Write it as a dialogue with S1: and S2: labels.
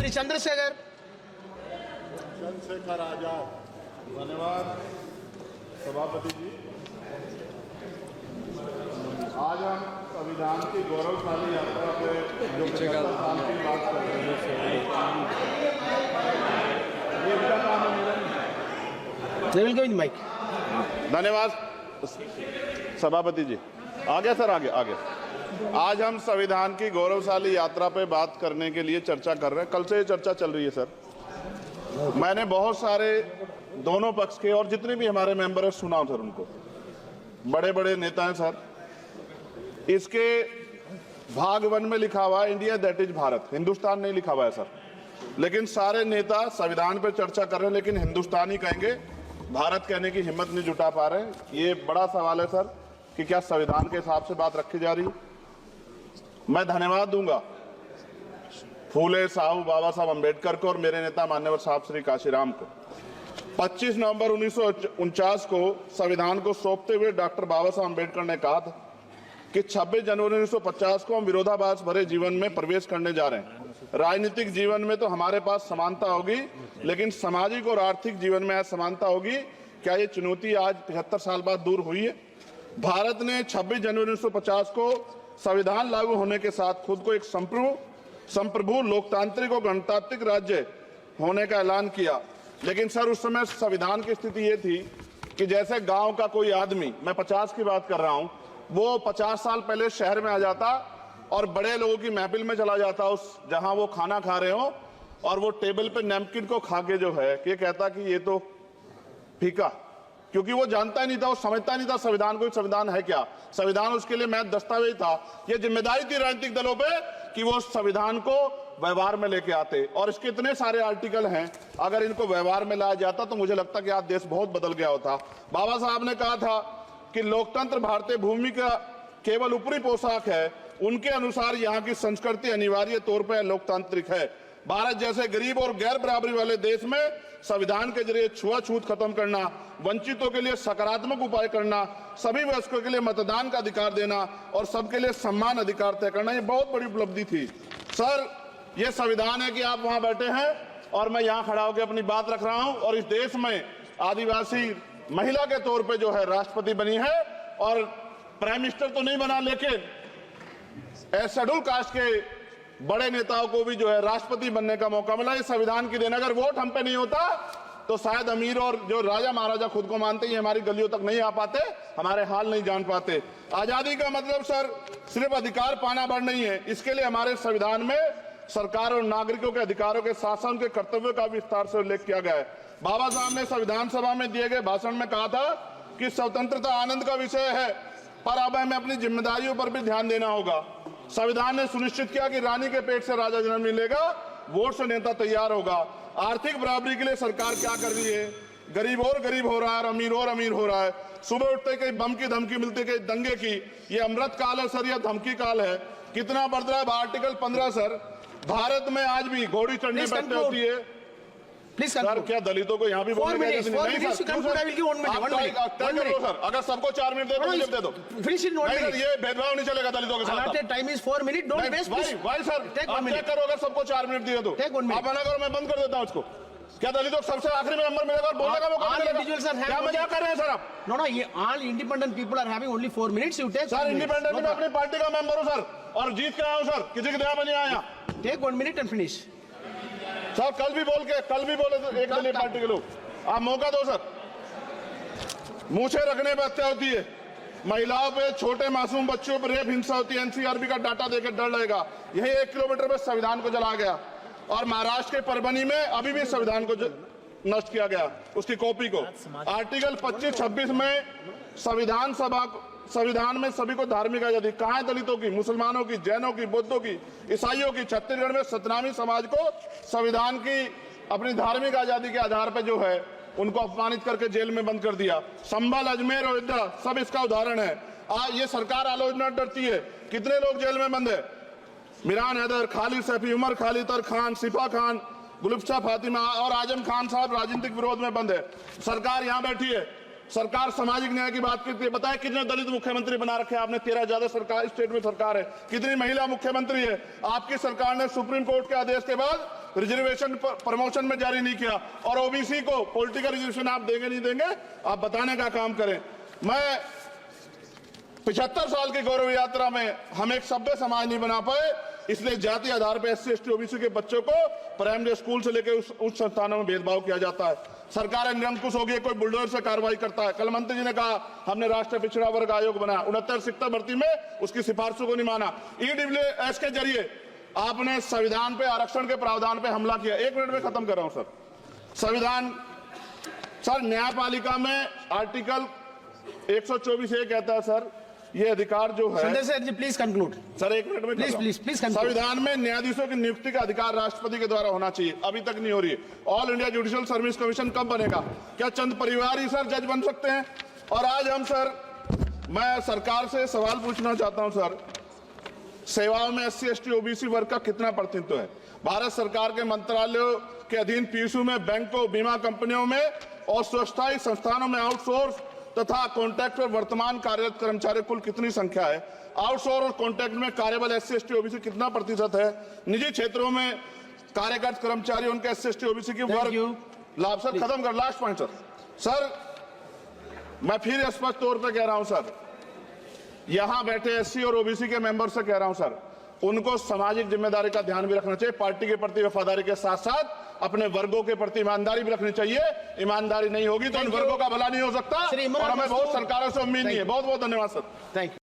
S1: श्री चंद्रशेखर
S2: आजाद। धन्यवाद सभापति जी। आज हम संविधान की गौरवशाली यात्रा पे जो 75 साल की बात कर रहे हैं, ये क्या काम है?
S1: माइक।
S2: धन्यवाद सभापति जी। आगे सर, आगे आगे। आज हम संविधान की गौरवशाली यात्रा पे बात करने के लिए चर्चा कर रहे हैं। कल से ये चर्चा चल रही है सर। मैंने बहुत सारे दोनों पक्ष के और जितने भी हमारे मेंबर हैं सुना सर, उनको बड़े बड़े नेता हैं सर। इसके भाग 1 में लिखा हुआ है India that is Bharat, Hindustan नहीं लिखा हुआ है सर। लेकिन सारे नेता संविधान पे चर्चा कर रहे हैं, लेकिन हिंदुस्तान ही कहेंगे, भारत कहने की हिम्मत नहीं जुटा पा रहे हैं। ये बड़ा सवाल है सर कि क्या संविधान के हिसाब से बात रखी जा रही है। मैं धन्यवाद दूंगा फूले साहू बाबा साहब अम्बेडकर को और मेरे नेता मान्यवर साहब श्री काशीराम को। 25 नवंबर 1949 को संविधान को सौंपते हुए डॉक्टर बाबा साहब अम्बेडकर ने कहा था कि 26 जनवरी 1950 को हम विरोधाभास भरे जीवन में प्रवेश करने जा रहे हैं। राजनीतिक जीवन में तो हमारे पास समानता होगी, लेकिन सामाजिक और आर्थिक जीवन में असमानता होगी। क्या ये चुनौती आज 73 साल बाद दूर हुई है? भारत ने 26 जनवरी 1950 को संविधान लागू होने के साथ खुद को एक संप्रभु लोकतांत्रिक और गणतांत्रिक राज्य होने का ऐलान किया। लेकिन सर उस समय संविधान की स्थिति ये थी कि जैसे गांव का कोई आदमी, मैं 50 की बात कर रहा हूं, वो 50 साल पहले शहर में आ जाता और बड़े लोगों की महफिल में चला जाता, उस जहां वो खाना खा रहे हो, और वो टेबल पे नैपकिन को खा के जो है ये कहता कि ये तो फीका, क्योंकि वो जानता ही नहीं था, वो समझता नहीं था संविधान को, संविधान है क्या। संविधान उसके लिए महज दस्तावेज था। ये जिम्मेदारी थी राजनीतिक दलों पे कि वो संविधान को व्यवहार में लेके आते। और इसके इतने सारे आर्टिकल हैं, अगर इनको व्यवहार में लाया जाता तो मुझे लगता कि आज देश बहुत बदल गया होता। बाबा साहब ने कहा था कि लोकतंत्र भारतीय भूमि का केवल ऊपरी पोशाक है। उनके अनुसार यहाँ की संस्कृति अनिवार्य तौर पर लोकतांत्रिक है। भारत जैसे गरीब और गैर बराबरी वाले देश में संविधान के जरिए छुआछूत खत्म करना, वंचितों के लिए सकारात्मक उपाय करना, सभी वयस्कों के लिए मतदान का अधिकार देना और सबके लिए सम्मान अधिकार तय करना, ये बहुत बड़ी उपलब्धि थी सर। ये संविधान है कि आप वहां बैठे हैं और मैं यहाँ खड़ा होकर अपनी बात रख रहा हूं, और इस देश में आदिवासी महिला के तौर पे जो है राष्ट्रपति बनी है, और प्राइम मिनिस्टर तो नहीं बना, लेकिन शेड्यूल कास्ट के बड़े नेताओं को भी जो है राष्ट्रपति बनने का मौका मिला। इस संविधान की देन, अगर वोट हम पे नहीं होता तो शायद अमीर और जो राजा महाराजा खुद को मानते हैं हमारी गलियों तक नहीं आ पाते, हमारे हाल नहीं जान पाते। आजादी का मतलब सर सिर्फ अधिकार पाना भर नहीं है, इसके लिए हमारे संविधान में सरकार और नागरिकों के अधिकारों के शासन के कर्तव्यों का विस्तार से उल्लेख किया गया है। बाबा साहब ने संविधान सभा में दिए गए भाषण में कहा था कि स्वतंत्रता आनंद का विषय है, पर अब हमें अपनी जिम्मेदारियों पर भी ध्यान देना होगा। संविधान ने सुनिश्चित किया कि रानी के पेट से राजा जन्म नहीं लेगा, वोट से नेता तैयार होगा। आर्थिक बराबरी के लिए सरकार क्या कर रही है? गरीब और गरीब हो रहा है और अमीर और अमीर हो रहा है। सुबह उठते कहीं बम की धमकी मिलती, कहीं दंगे की। ये अमृत काल है सर या धमकी काल है? कितना बढ़ रहा है आर्टिकल 15 सर। भारत में आज भी घोड़ी चढ़ने बैठने होती है।
S1: प्लीज
S2: सर क्या दलितों को यहाँ भी बोलने का नहीं सर? अगर सबको 4 मिनट दे दो, मुझे दे दो। ये भेदभाव नहीं चलेगा दलितों के साथ।
S1: Time is 4 minute. Don't waste.
S2: भाई सर आप चेक करो, अगर सबको 4 मिनट दिए तो आप मना करो, मैं बंद कर देता हूँ इसको। क्या दलितों को सबसे आखिरी में नंबर मिलेगा और बोलने का मौका मिलेगा? क्या मजाक कर रहे हैं सर आप?
S1: नो, ये all independent people are having only 4 minutes. You take
S2: sir. Independent में अपनी पार्टी का मेंबर हूँ सर, और जीत के आया हूँ सर, किसी की दया में नहीं आया।
S1: Take 1 minute and finish
S2: sir. कल भी बोले एक दलीय पार्टी के लोग, आप मौका दो सर। मूछे रखने पर हत्या होती है, महिलाओं पे, छोटे मासूम बच्चों पर रेप हिंसा होती है। एनसीआरबी का डाटा देकर डर लगेगा। यही 1 किलोमीटर में संविधान को जला गया, और महाराष्ट्र के परभनी में अभी भी संविधान को नष्ट किया गया, उसकी कॉपी को। आर्टिकल 25-26 में संविधान में सभी को धार्मिक आजादी। कहाँ है दलितों की, मुसलमानों की, जैनों की, बौद्धों की, ईसाइयों की? छत्तीसगढ़ में सतनामी समाज को संविधान की अपनी धार्मिक आजादी के आधार पर जो है उनको अपमानित करके जेल में बंद कर दिया। संभल, अजमेर, अयोध्या सब इसका उदाहरण है। आज ये सरकार आलोचना डरती है। कितने लोग जेल में बंद है? मिरान हैदर, खालिद सैफी, उमर खालिद खान, सिफा खान, गुलफ्शा फातिमा और आजम खान साहब राजनीतिक विरोध में बंद है। सरकार यहाँ बैठी है, सरकार सामाजिक न्याय की बात करती है। बताए कितने दलित मुख्यमंत्री बना रखे हैं आपने? 13 ज्यादा सरकार स्टेट में सरकार है। कितनी महिला मुख्यमंत्री है? आपकी सरकार ने सुप्रीम कोर्ट के आदेश के बाद रिजर्वेशन प्रमोशन में जारी नहीं किया, और ओबीसी को पॉलिटिकल रिजर्वेशन आप देंगे नहीं देंगे, आप बताने का काम करें। मैं 75 साल की गौरव यात्रा में हम एक सभ्य समाज नहीं बना पाए, इसलिए जाति आधार पर SC ST OBC के बच्चों को प्राइमरी स्कूल से लेकर उच्च संस्थानों में भेदभाव किया जाता है। सरकार निरंकुश हो गई, कोई बुलडोजर से कार्रवाई करता है। कल मंत्री जी ने कहा हमने राष्ट्रीय पिछड़ा वर्ग आयोग बनाया, 69 शिक्षक भर्ती में उसकी सिफारिशों को नहीं माना। EWS के जरिए आपने संविधान पे, आरक्षण के प्रावधान पे हमला किया। 1 मिनट में खत्म कर रहा हूं सर। संविधान सर, न्यायपालिका में आर्टिकल 124A कहता है सर, ये अधिकार जो है,
S1: Sanjay sir ji please conclude
S2: sir 1 minute में
S1: प्लीज
S2: संविधान में न्यायाधीशों की नियुक्ति का अधिकार राष्ट्रपति के द्वारा होना चाहिए, अभी तक नहीं हो रही है। All India judicial service commission कब बनेगा? क्या चंद परिवार ही सर जज बन सकते हैं? और आज हम सर, मैं सरकार से सवाल पूछना चाहता हूं सर, सेवाओं में SC ST OBC वर्ग का कितना प्रतिनिधित्व है? भारत सरकार के मंत्रालयों के अधीन PSU में, बैंकों, बीमा कंपनियों में और स्वस्थायी संस्थानों में आउटसोर्स तथा कॉन्ट्रैक्ट पर वर्तमान कार्यरत कर्मचारी कुल कितनी संख्या है? आउटसोर्स और कॉन्ट्रैक्ट में कार्यबल SC ST OBC कितना प्रतिशत है? निजी क्षेत्रों में कार्यरत कर्मचारी, उनके SC ST OBC की वर्ग लाभ। सर खत्म कर, लास्ट पॉइंट सर, मैं फिर स्पष्ट तौर पर कह रहा हूं सर, यहां बैठे SC और OBC के मेंबर से कह रहा हूं सर, उनको सामाजिक जिम्मेदारी का ध्यान भी रखना चाहिए। पार्टी के प्रति वफादारी के साथ साथ अपने वर्गों के प्रति ईमानदारी भी रखनी चाहिए। ईमानदारी नहीं होगी तो इन वर्गों का भला नहीं हो सकता, और हमें बहुत सरकारों से उम्मीद नहीं है। बहुत बहुत धन्यवाद सर।
S1: Thank you.